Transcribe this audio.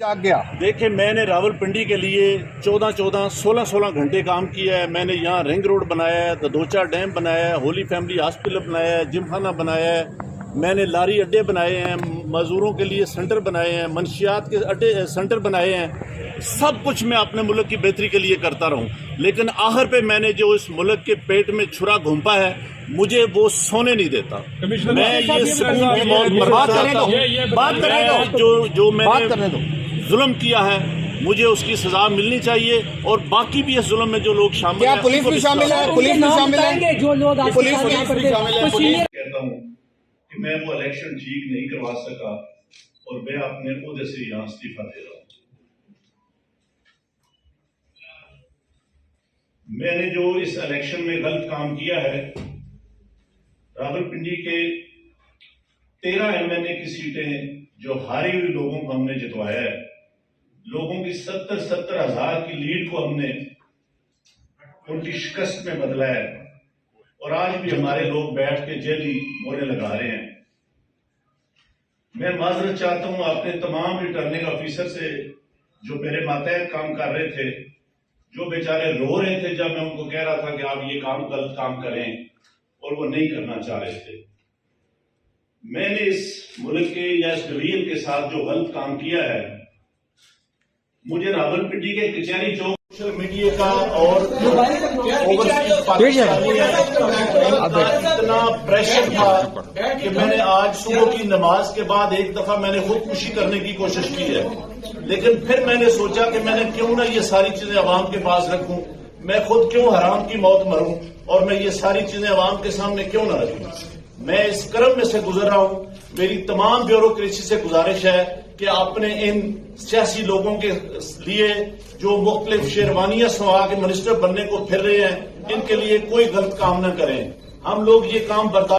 जाग गया। देखिए, मैंने रावलपिंडी के लिए 14-14, 16-16 घंटे काम किया है। मैंने यहाँ रिंग रोड बनाया है, ददोचा डैम बनाया है, होली फैमिली हॉस्पिटल बनाया है, जिमखाना बनाया है, मैंने लारी अड्डे बनाए हैं, मजदूरों के लिए सेंटर बनाए हैं, मंशियात के अड्डे सेंटर बनाए हैं। सब कुछ मैं अपने मुल्क की बेहतरी के लिए करता रहूं, लेकिन आखिर पे मैंने जो इस मुल्क के पेट में छुरा घोंपा है, मुझे वो सोने नहीं देता। मैं ये सुकून की मौत मरना चाहता हूं। जो मैंने जुल्म किया है, मुझे उसकी सजा मिलनी चाहिए और बाकी भी इस जुल्म में जो लोग शामिल हैं, पुलिस भी शामिल है, पुलिस भी शामिल है, जो लोग पुलिस भी शामिल है। कहता हूं कि मैं वो इलेक्शन ठीक नहीं करवा सका और मैं अपने ओहदे से यहाँ इस्तीफा दे रहा हूं। मैंने जो इस इलेक्शन में गलत काम किया है, रावलपिंडी के 13 एमएनए की सीटें जो हारी हुई लोगों को हमने जितवाया है, लोगों की 70-70 हजार की लीड को हमने उनकी शिकस्त में बदला है और आज भी हमारे लोग बैठ के जेली मोहरे लगा रहे हैं। मैं माजरत चाहता हूं अपने तमाम रिटर्निंग ऑफिसर से जो मेरे मातहत काम कर रहे थे, जो बेचारे रो रहे थे जब मैं उनको कह रहा था कि आप ये काम गलत काम करें और वो नहीं करना चाह रहे थे। मैंने इस मुल्क के या इस डिवीजन के साथ जो गलत काम किया है, मुझे रावलपिंडी के कचहरी चौक सोशल मीडिया का और इतना प्रेशर था कि मैंने आज सुबह की नमाज के बाद एक दफा मैंने खुदकुशी करने की कोशिश की है, लेकिन फिर मैंने सोचा कि मैंने क्यों ना ये सारी चीजें अवाम के पास रखूं, मैं खुद क्यों हराम की मौत मरूं और मैं ये सारी चीजें अवाम के सामने क्यों ना रखूं। मैं इस क्रम में से गुजर रहा हूं। मेरी तमाम ब्यूरोक्रेसी से गुजारिश है कि अपने इन सियासी लोगों के लिए जो मुख्तलिफ शेरवानियां सवा के मिनिस्टर बनने को फिर रहे हैं, इनके लिए कोई गलत काम न करें। हम लोग ये काम बर्दाश्त